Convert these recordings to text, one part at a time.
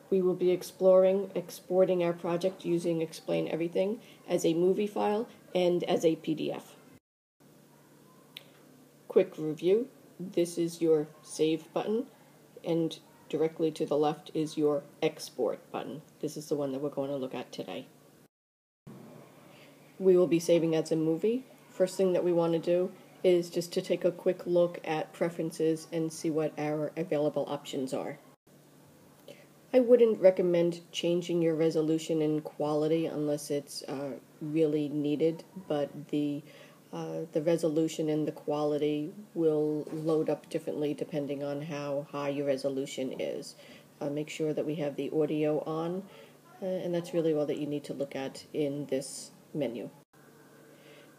We will be exploring exporting our project using Explain Everything as a movie file and as a PDF. Quick review. This is your Save button, and directly to the left is your Export button. This is the one that we're going to look at today. We will be saving as a movie. First thing that we want to do is just to take a quick look at preferences and see what our available options are. I wouldn't recommend changing your resolution and quality unless it's really needed, but the resolution and the quality will load up differently depending on how high your resolution is. Make sure that we have the audio on, and that's really all that you need to look at in this menu.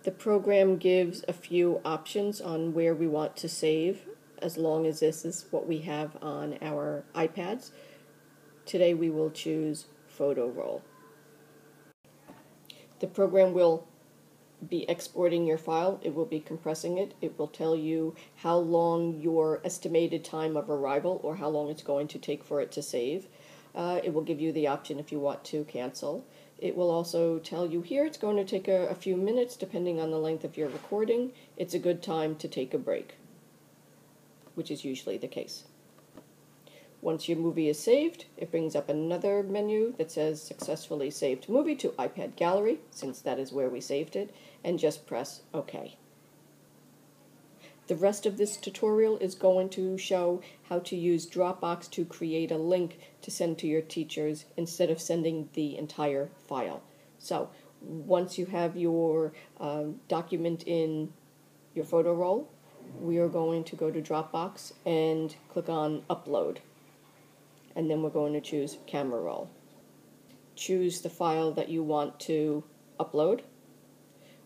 The program gives a few options on where we want to save, as long as this is what we have on our iPads. Today we will choose Photo Roll. The program will be exporting your file. It will be compressing it. It will tell you how long your estimated time of arrival, or how long it's going to take for it to save. It will give you the option if you want to cancel. It will also tell you here it's going to take a few minutes depending on the length of your recording. It's a good time to take a break, which is usually the case. Once your movie is saved, it brings up another menu that says Successfully Saved Movie to iPad Gallery, since that is where we saved it, and just press OK. The rest of this tutorial is going to show how to use Dropbox to create a link to send to your teachers instead of sending the entire file. So once you have your document in your photo roll, we are going to go to Dropbox and click on Upload. And then we're going to choose Camera Roll. Choose the file that you want to upload.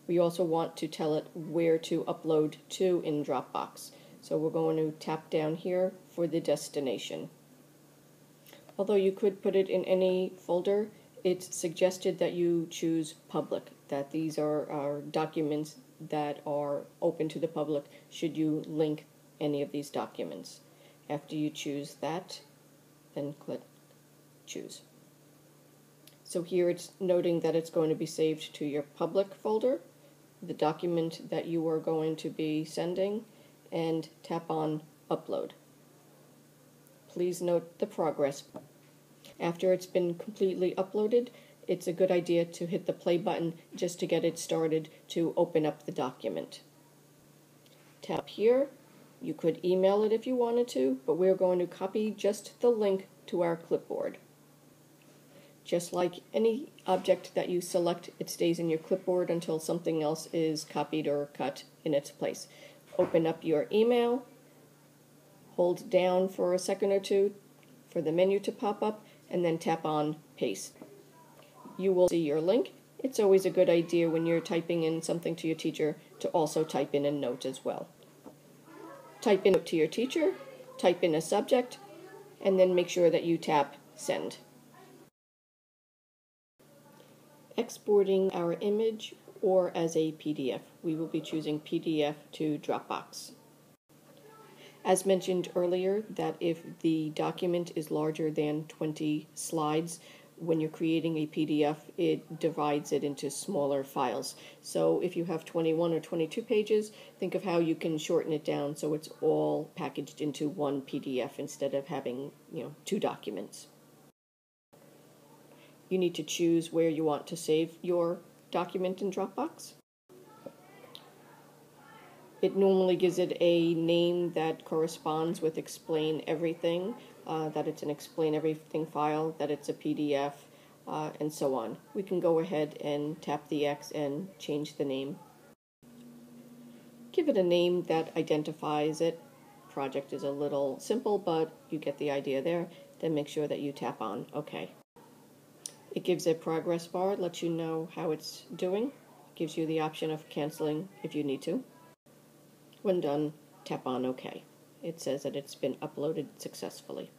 We also want to tell it where to upload to in Dropbox. So we're going to tap down here for the destination. Although you could put it in any folder, it's suggested that you choose public, that these are documents that are open to the public should you link any of these documents. After you choose that, then click Choose. So here it's noting that it's going to be saved to your public folder, the document that you are going to be sending, and tap on Upload. Please note the progress. After it's been completely uploaded, it's a good idea to hit the play button just to get it started to open up the document. Tap here. You could email it if you wanted to, but we're going to copy just the link to our clipboard. Just like any object that you select, it stays in your clipboard until something else is copied or cut in its place. Open up your email, hold down for a second or two for the menu to pop up, and then tap on Paste. You will see your link. It's always a good idea when you're typing in something to your teacher to also type in a note as well. Type in a note to your teacher, type in a subject, and then make sure that you tap Send. Exporting our image or as a PDF. We will be choosing PDF to Dropbox. As mentioned earlier, that if the document is larger than 20 slides, when you're creating a PDF, it divides it into smaller files. So if you have 21 or 22 pages, think of how you can shorten it down so it's all packaged into one PDF instead of having, two documents. You need to choose where you want to save your document in Dropbox. It normally gives it a name that corresponds with Explain Everything, that it's an Explain Everything file, that it's a PDF, and so on. We can go ahead and tap the X and change the name. Give it a name that identifies it. Project is a little simple, but you get the idea there. Then make sure that you tap on OK. It gives a progress bar, lets you know how it's doing. Gives you the option of canceling if you need to. When done, tap on OK. It says that it's been uploaded successfully.